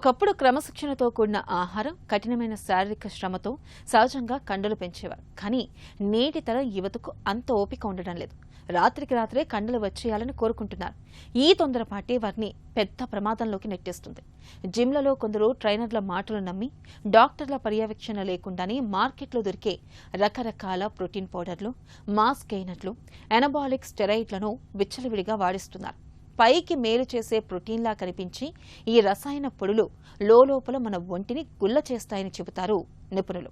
ఒకప్పుడు క్రమశిక్షణతో కూడిన ఆహారం, కఠినమైన శారీరక శ్రమతో సహజంగా కండలు పెంచేవారు. కానీ నేటి తరం యువతకు అంత ఓపిక ఉండడం లేదు. రాత్రికి రాత్రే కండలు వచ్చేయాలని కోరుకుంటున్నారు. ఈ తొందరపాటే వారిని పెద్ద ప్రమాదంలోకి నెట్టేస్తుంది. జిమ్లలో కొందరు ట్రైనర్ల మాటలు నమ్మి డాక్టర్ల పర్యవేక్షణ లేకుండానే మార్కెట్లో దొరికే రకరకాల ప్రోటీన్ పౌడర్లు, మాస్ గెయినర్లు, ఎనబాలిక్ స్టెరాయిడ్లను విచ్చలవిడిగా వాడిస్తున్నారు. పైకి మేలు చేసే ప్రోటీన్లా కనిపించి ఈ రసాయన పొడులు లోపల మన ఒంటిని గుల్ల చేస్తాయని చెబుతారు నిపుణులు.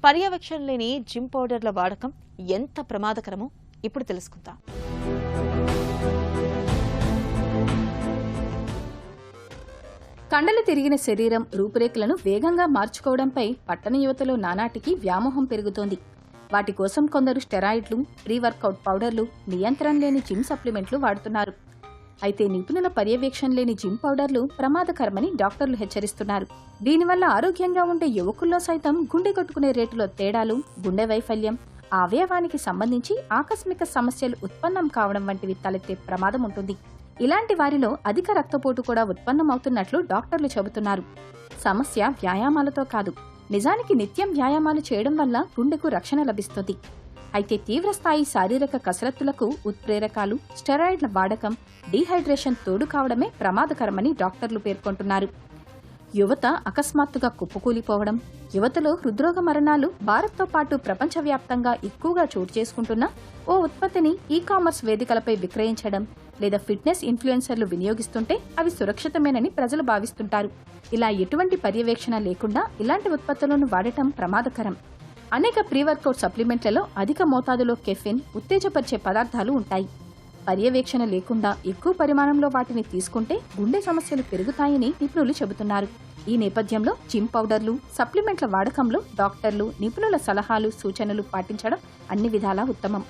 పర్యవేక్షణ లేని జిమ్ పౌడర్ల వాడకం ఎంత ప్రమాదకరమో ఇప్పుడు తెలుసుకుందాం. కండలు తిరిగిన శరీరం రూపురేఖలను వేగంగా మార్చుకోవడంపై పట్టణ యువతలో నానాటికి వ్యామోహం పెరుగుతోంది. వాటి కోసం కొందరు స్టెరాయిడ్లు, ప్రీ వర్కౌట్ పౌడర్లు, నియంత్రణ లేని జిమ్ సప్లిమెంట్లు వాడుతున్నారు. అయితే నిపుణుల పర్యవేక్షణ లేని జిమ్ పౌడర్లు ప్రమాదకరమని డాక్టర్లు హెచ్చరిస్తున్నారు. దీనివల్ల ఆరోగ్యంగా ఉండే యువకుల్లో సైతం గుండె కొట్టుకునే రేటులో తేడాలు, గుండె వైఫల్యం, అవయవానికి సంబంధించి ఆకస్మిక సమస్యలు ఉత్పన్నం కావడం వంటివి తలెత్తే ప్రమాదం ఉంటుంది. ఇలాంటి వారిలో అధిక రక్తపోటు కూడా ఉత్పన్నమవుతున్నట్లు డాక్టర్లు చెబుతున్నారు. సమస్య వ్యాయామాలతో కాదు, నిజానికి నిత్యం వ్యాయామాలు చేయడం వల్ల గుండెకు రక్షణ లభిస్తుంది. అయితే తీవ్రస్థాయి శారీరక కసరత్తులకు ఉత్ప్రేరకాలు, స్టెరాయిడ్ల వాడకం, డీహైడ్రేషన్ తోడు కావడమే ప్రమాదకరమని డాక్టర్లు పేర్కొంటున్నారు. యువత అకస్మాత్తుగా కుప్పకూలిపోవడం, యువతలో హృద్రోగ మరణాలు భారత్తో పాటు ప్రపంచవ్యాప్తంగా ఎక్కువగా చోటు చేసుకుంటున్న ఓ ఉత్పత్తిని ఈ-కామర్స్ వేదికలపై విక్రయించడం లేదా ఫిట్నెస్ ఇన్ఫ్లుయెన్సర్లు వినియోగిస్తుంటే అవి సురక్షితమేనని ప్రజలు భావిస్తుంటారు. ఇలా ఎటువంటి పర్యవేక్షణ లేకుండా ఇలాంటి ఉత్పత్తులను వాడటం ప్రమాదకరం. అనేక ప్రీ వర్కౌట్ సప్లిమెంట్లలో అధిక మోతాదులో కెఫిన్, ఉత్తేజపరిచే పదార్థాలు ఉంటాయి. పర్యవేక్షణ లేకుండా ఎక్కువ పరిమాణంలో వాటిని తీసుకుంటే గుండె సమస్యలు పెరుగుతాయని నిపుణులు చెబుతున్నారు. ఈ నేపథ్యంలో జిమ్ పౌడర్లు, సప్లిమెంట్ల వాడకంలో డాక్టర్లు, నిపుణుల సలహాలు, సూచనలు పాటించడం అన్ని విధాలా ఉత్తమం.